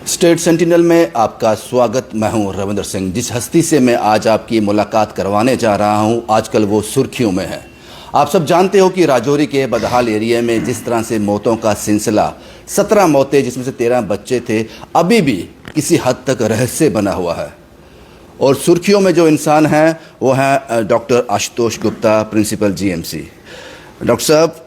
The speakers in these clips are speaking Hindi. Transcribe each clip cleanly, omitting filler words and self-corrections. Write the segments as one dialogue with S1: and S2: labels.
S1: स्टेट सेंटिनल में आपका स्वागत। मैं हूं रविंद्र सिंह। जिस हस्ती से मैं आज आपकी मुलाकात करवाने जा रहा हूं, आजकल वो सुर्खियों में है। आप सब जानते हो कि राजौरी के बदहाल एरिया में जिस तरह से मौतों का सिलसिला, 17 मौतें जिसमें से 13 बच्चे थे, अभी भी किसी हद तक रहस्य बना हुआ है। और सुर्खियों में जो इंसान हैं वो हैं doctor Ashutosh Gupta, principal GMC. Doctor साहब,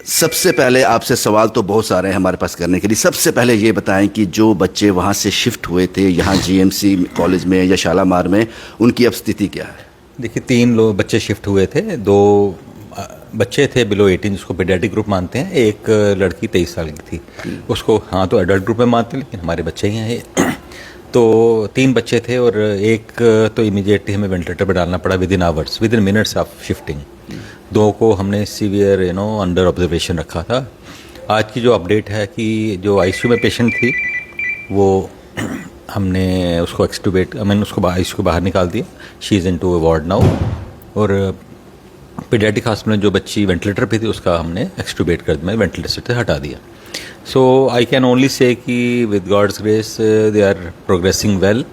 S1: सबसे पहले आपसे सवाल तो बहुत सारे हैं हमारे पास करने के लिए। सबसे पहले ये बताएं कि जो बच्चे वहाँ से शिफ्ट हुए थे यहाँ जीएमसी कॉलेज में या शालामार में, उनकी अब स्थिति क्या है?
S2: देखिए, 3 लोग बच्चे शिफ्ट हुए थे। 2 बच्चे थे बिलो 18 जिसको पीडियाट्रिक ग्रुप मानते हैं। एक लड़की 23 साल की थी, उसको हाँ तो एडल्ट ग्रुप में मानते हैं, लेकिन हमारे बच्चे ही हैं। तो 3 बच्चे थे और एक तो इमीडिएटली हमें वेंटिलेटर पर डालना पड़ा with in minutes of shifting. 2 को हमने सीवियर अंडर ऑब्जर्वेशन रखा था। आज की जो अपडेट है कि जो आईसीयू में पेशेंट थी वो हमने उसको उसको आईसीयू को बाहर निकाल दिया। She is into a ward now. और पीडियाट्रिक हॉस्पिटल में जो बच्ची वेंटिलेटर पे थी उसका हमने एक्सट्यूबेट कर दिया, वेंटिलेटर से हटा दिया। सो आई कैन ओनली से कि with God's grace they are progressing well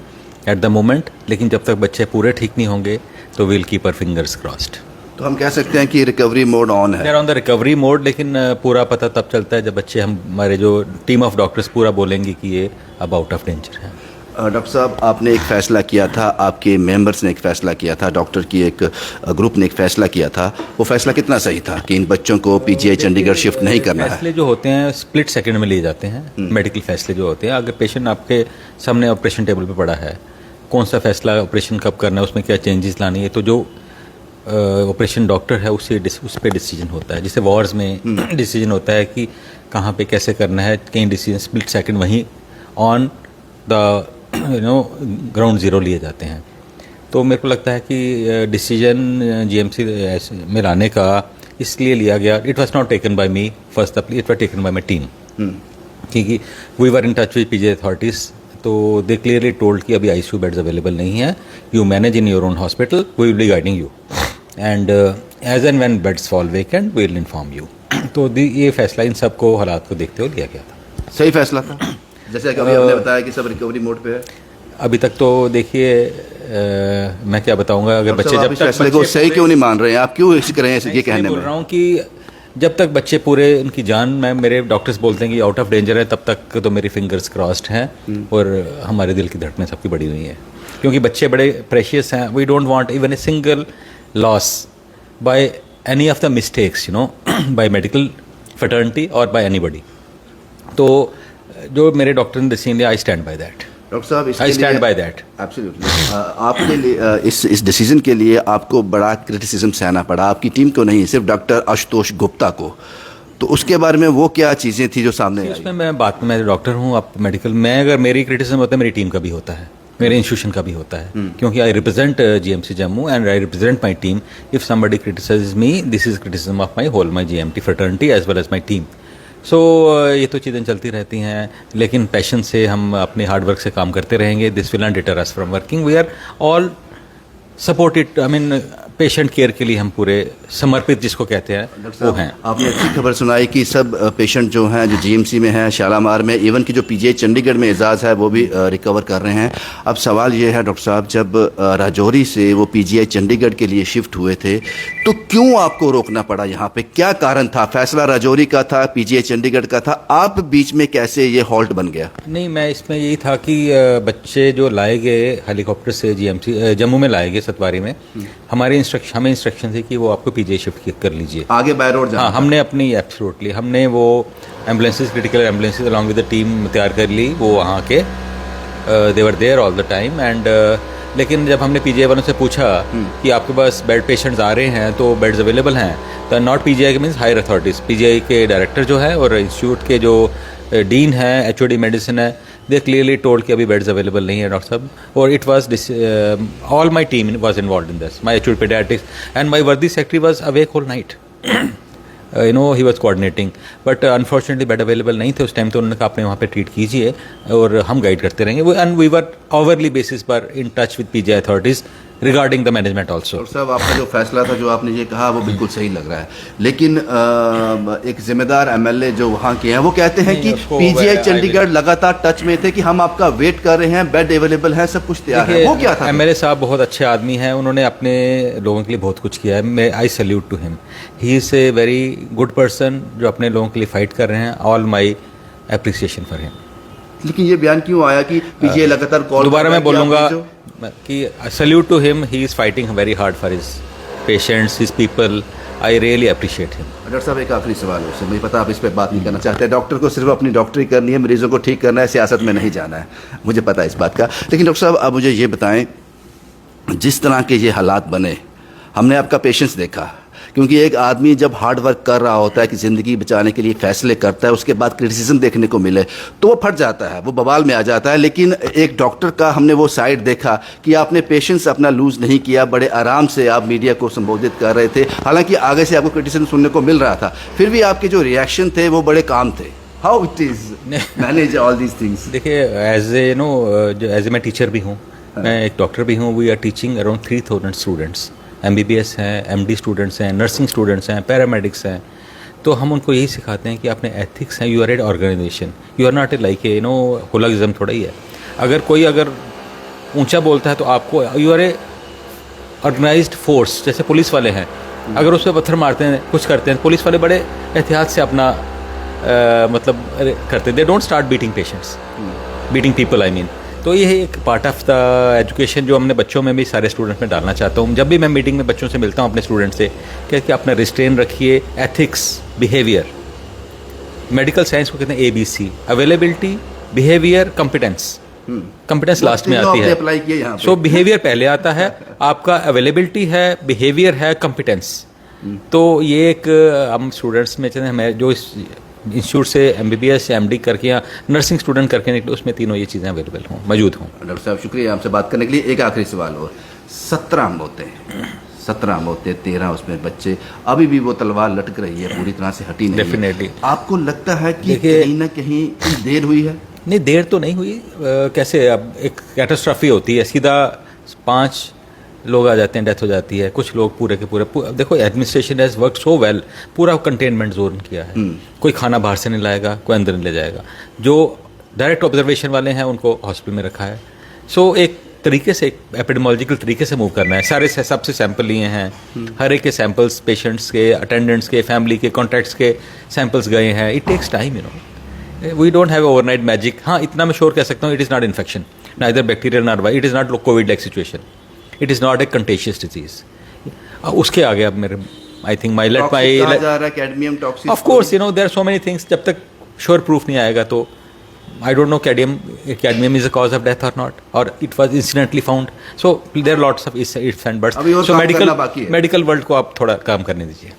S2: at the moment. लेकिन जब तक बच्चे पूरे ठीक नहीं होंगे तो will keep our fingers crossed.
S1: तो हम कह सकते हैं कि रिकवरी मोड ऑन है।
S2: They are on the recovery mode, लेकिन पूरा पता तब चलता है जब बच्चे, हमारे जो टीम ऑफ डॉक्टर्स पूरा बोलेंगे कि ये अब आउट ऑफ डेंजर है।
S1: डॉक्टर साहब, आपने एक फ़ैसला किया था, आपके मेंबर्स ने एक फ़ैसला किया था, डॉक्टर की एक ग्रुप ने एक फ़ैसला किया था। वो फ़ैसला कितना सही था कि इन बच्चों को पीजीआई चंडीगढ़ शिफ्ट नहीं करना है?
S2: फैसले जो होते हैं स्प्लिट सेकंड में लिए जाते हैं। मेडिकल फैसले जो होते हैं, अगर पेशेंट आपके सामने ऑपरेशन टेबल पे पड़ा है, कौन सा फैसला ऑपरेशन कब करना है, उसमें क्या चेंजेस लानी है, तो जो ऑपरेशन डॉक्टर है उस पर डिसीजन होता है। जैसे वॉर्स में डिसीजन होता है कि कहाँ पे कैसे करना है, कई डिसीजन स्प्लिट सेकंड वहीं ऑन द ग्राउंड ज़ीरो लिए जाते हैं। तो मेरे को लगता है कि डिसीजन जीएमसी में लाने का इसलिए लिया गया, it was not taken by me first, it was taken by my team. क्योंकि we were in touch with PGI authorities, तो दे क्लियरली टोल्ड कि अभी आईसीयू बेड्स अवेलेबल नहीं है, you manage in your own hospital, we will be guiding you and as and when beds fall vacant we will inform you. तो ये फैसला इन सबको हालात को देखते हुए लिया गया था।
S1: सही फैसला था, जैसे कि अभी आपने बताया कि सब रिकवरी मोड पे है। अभी
S2: तक तो देखिए, मैं क्या बताऊंगा, अगर बच्चे जब तक
S1: फैसले को सही क्यों नहीं मान रहे हैं आप? क्यों इसी करें ये कहने
S2: बोल रहा हूँ कि जब तक बच्चे पूरे, उनकी जान, मेरे डॉक्टर्स बोलते हैं कि आउट ऑफ डेंजर है, तब तक तो मेरी फिंगर्स क्रॉस्ड हैं और हमारे दिल की धड़कनें सबकी बढ़ी हुई हैं, क्योंकि बच्चे बड़े प्रेशियस हैं। We don't want even a single loss by any of the mistakes by medical fraternity और बाय एनीबॉडी। तो जो मेरे डॉक्टर ने डिसीजन लिया, I stand by that.
S1: Doctor साहब,
S2: I stand by that
S1: absolutely. आपके लिए इस डिसीजन के लिए आपको बड़ा क्रिटिसिज्म सहना पड़ा, आपकी टीम को नहीं, सिर्फ डॉक्टर आशुतोष गुप्ता को। तो उसके बारे में वो क्या चीज़ें थी जो सामने आई?
S2: उसमें मैं डॉक्टर हूँ, आप मेडिकल में, अगर मेरी क्रिटिसिज्म होता है, मेरी टीम का भी होता है, मेरे इंस्टीट्यूशन का भी होता है, क्योंकि I represent GMC Jammu and I represent my team. If somebody criticises me, this is criticism of my GMT fraternity as well as my team. So ये तो चीज़ें चलती रहती हैं, लेकिन पैशन से हम अपने हार्डवर्क से काम करते रहेंगे। This will not deter us from working. We are all supported, I mean patient care के लिए हम पूरे समर्पित, जिसको कहते हैं, वो हैं।
S1: आपने अच्छी खबर सुनाई कि सब पेशेंट जो हैं, जो जीएमसी में हैं, शालामार में, इवन कि जो पीजीआई चंडीगढ़ में एजाज है, वो भी रिकवर कर रहे हैं। अब सवाल ये है डॉक्टर साहब, जब राजौरी से वो पीजीआई चंडीगढ़ के लिए शिफ्ट हुए थे, तो क्यों आपको रोकना पड़ा यहाँ पे? क्या कारण था? फैसला राजौरी का था, पीजीआई चंडीगढ़ का था, आप बीच में कैसे ये हॉल्ट बन गया?
S2: नहीं, मैं इसमें यही था कि बच्चे जो लाए गए हेलीकॉप्टर से जीएमसी जम्मू में लाए गए सतवारी में, हमें इंस्ट्रक्शन थी कि वो आपको पीजीआई शिफ्ट कर लीजिए, आगे बाय रोड जाना। हाँ, हमने अपनी एब्सोल्युटली हमने वो ambulances, critical ambulances along with the team तैयार कर ली। वो वहाँ के they were there all the time and लेकिन जब हमने पीजीआई वालों से पूछा कि आपके पास बेड पेशेंट्स आ रहे हैं तो बेड्स अवेलेबल हैं, तो नॉट पीजीआई के मीन्स हायर अथॉरिटीज़, पीजीआई के डायरेक्टर जो है और इंस्टीट्यूट के जो डीन है, एचओडी मेडिसिन है, दे क्लियरली टोल्ड कि अभी बेड्स अवेलेबल नहीं है डॉक्टर साहब। और it was all my team was involve in this, my HOD paediatrics and my worthy secretary was awake whole night. He was coordinating, but unfortunately bed available नहीं थे उस टाइम। तो उन्होंने कहा अपने वहाँ पे ट्रीट कीजिए और हम गाइड करते रहेंगे। And we were overly basis पर in touch with PGI authorities regarding the management also.
S1: और साहब आपका जो फैसला था, जो आपने ये कहा, वो बिल्कुल सही लग रहा है, लेकिन एक जिम्मेदार एमएलए जो वहाँ के हैं वो कहते हैं कि पीजीआई चंडीगढ़ लगातार टच में थे कि हम आपका वेट कर रहे हैं, बेड अवेलेबल है, सब कुछ तैयार है। वो क्या था?
S2: एमएलए साहब बहुत अच्छे आदमी हैं, उन्होंने अपने लोगों के लिए बहुत कुछ किया है। मैं I salute to him, he is a very good person जो अपने लोगों के लिए फाइट कर रहे हैं। All my appreciation for him.
S1: लेकिन ये बयान क्यों आया कि पीजीआई लगातार कॉल?
S2: दोबारा मैं बोलूँगा कि salute to him, he is fighting very hard for his patients, his people. I really appreciate him.
S1: Doctor साहब, एक आखिरी सवाल है, मुझे पता आप इस पर बात नहीं करना चाहते। डॉक्टर को सिर्फ अपनी डॉक्टरी करनी है, मरीजों को ठीक करना है, सियासत में नहीं जाना है, मुझे पता है इस बात का। लेकिन डॉक्टर साहब, अब मुझे ये बताएं, जिस तरह के ये हालात बने, हमने आपका पेशेंस देखा, क्योंकि एक आदमी जब हार्ड वर्क कर रहा होता है कि ज़िंदगी बचाने के लिए फैसले करता है, उसके बाद क्रिटिसिज्म देखने को मिले तो वो फट जाता है, वो बवाल में आ जाता है। लेकिन एक डॉक्टर का हमने वो साइड देखा कि आपने पेशेंस अपना लूज़ नहीं किया, बड़े आराम से आप मीडिया को संबोधित कर रहे थे। हालांकि आगे से आपको क्रिटिसिज्म सुनने को मिल रहा था, फिर भी आपके जो रिएक्शन थे वो बड़े काम थे। How it is manage all these things?
S2: देखिए, एज ए मैं टीचर भी हूँ, मैं एक डॉक्टर भी हूँ। We are teaching around 3000 students, MBBS हैं, MD स्टूडेंट्स हैं, नर्सिंग स्टूडेंट्स हैं, पैरामेडिक्स हैं। तो हम उनको यही सिखाते हैं कि अपने एथिक्स हैं, you are a organisation, you are not a like a holism थोड़ा ही है। अगर कोई ऊंचा बोलता है तो आपको, you are a organised force, जैसे पुलिस वाले हैं, अगर उस पर पत्थर मारते हैं, कुछ करते हैं, पुलिस वाले बड़े एहतियात से अपना मतलब करते हैं। They don't start beating patients, beating people I mean. तो ये एक पार्ट ऑफ द एजुकेशन जो हमने बच्चों में भी, सारे स्टूडेंट्स में डालना चाहता हूँ। जब भी मैं मीटिंग में बच्चों से मिलता हूँ अपने स्टूडेंट से, कि अपना रिस्ट्रेन रखिए, एथिक्स, बिहेवियर। मेडिकल साइंस को कहते हैं ABC, availability, behaviour, competence. Competence last में आती है, सो बिहेवियर पहले आता है। आपका अवेलेबिलिटी है, बिहेवियर है, कॉम्पिटेंस। तो ये एक हम स्टूडेंट्स में हमें जो इंस्टीट्यूट से MBBS या MD करके या नर्सिंग स्टूडेंट करके निकले, उसमें तीनों ये चीज़ें अवेलेबल हों, मौजूद हों।
S1: डॉक्टर साहब, शुक्रिया आपसे बात करने के लिए। एक आखिरी सवाल हो, 17 मौतें, 17 मौतें, 13 उसमें बच्चे, अभी भी वो तलवार लटक रही है, पूरी तरह से हटी नहीं।
S2: डेफिनेटली।
S1: आपको लगता है कि कहीं ना कहीं देर हुई है?
S2: नहीं, देर तो नहीं हुई। कैसे, अब एक कैटास्ट्रॉफी होती है, सीधा 5 लोग आ जाते हैं, डेथ हो जाती है। कुछ लोग पूरे के पूरे देखो, administration has work so well, पूरा कंटेनमेंट जोन किया है। कोई खाना बाहर से नहीं लाएगा, कोई अंदर नहीं ले जाएगा। जो डायरेक्ट ऑब्जर्वेशन वाले हैं उनको हॉस्पिटल में रखा है। सो एक तरीके से, एक एपिडेमोलॉजिकल तरीके से मूव करना है। सारे सबसे सैंपल लिए हैं, हर एक के सैंपल्स, पेशेंट्स के, अटेंडेंट्स के, फैमिली के, कॉन्टैक्ट्स के सैंपल्स गए हैं। It takes time, we don't have overnight magic. हाँ, इतना मैं श्योर कह सकता हूँ, it is not infection, neither bacterial not why, it is not COVID like situation, it is not a contagious disease. उसके आगे अब मेरे, I think my let my, of course there are so many things. जब तक श्योर प्रूफ नहीं आएगा तो I don't know cadmium is a cause of death और नॉट, और it was incidentally found. So there are lots of ifs and buts. So medical world को आप थोड़ा काम करने दीजिए।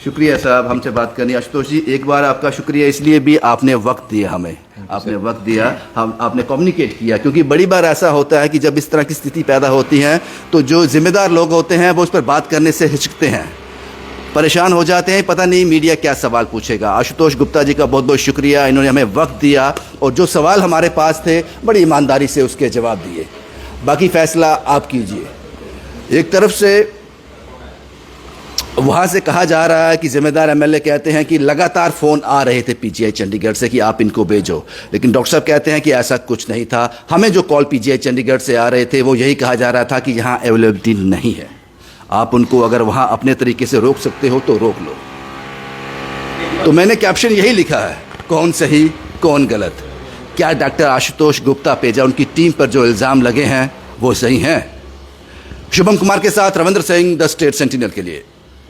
S1: शुक्रिया साहब, हमसे बात करनी। आशुतोष जी, एक बार आपका शुक्रिया इसलिए भी, आपने वक्त दिया हमें, आपने वक्त दिया, आपने कम्युनिकेट किया, क्योंकि बड़ी बार ऐसा होता है कि जब इस तरह की स्थिति पैदा होती है तो जो जिम्मेदार लोग होते हैं वो उस पर बात करने से हिचकते हैं, परेशान हो जाते हैं, पता नहीं मीडिया क्या सवाल पूछेगा। आशुतोष गुप्ता जी का बहुत बहुत शुक्रिया, इन्होंने हमें वक्त दिया और जो सवाल हमारे पास थे बड़ी ईमानदारी से उसके जवाब दिए। बाकी फैसला आप कीजिए। एक तरफ से वहाँ से कहा जा रहा है कि जिम्मेदार MLA कहते हैं कि लगातार फ़ोन आ रहे थे PGI चंडीगढ़ से कि आप इनको भेजो, लेकिन डॉक्टर साहब कहते हैं कि ऐसा कुछ नहीं था। हमें जो कॉल PGI चंडीगढ़ से आ रहे थे वो यही कहा जा रहा था कि यहाँ अवेलेबिलिटी नहीं है, आप उनको अगर वहाँ अपने तरीके से रोक सकते हो तो रोक लो। तो मैंने कैप्शन यही लिखा है, कौन सही कौन गलत, क्या डॉक्टर आशुतोष गुप्ता पेजा, उनकी टीम पर जो इल्ज़ाम लगे हैं वो सही हैं? शुभम कुमार के साथ Ravindra Singh, the state sentinel के लिए।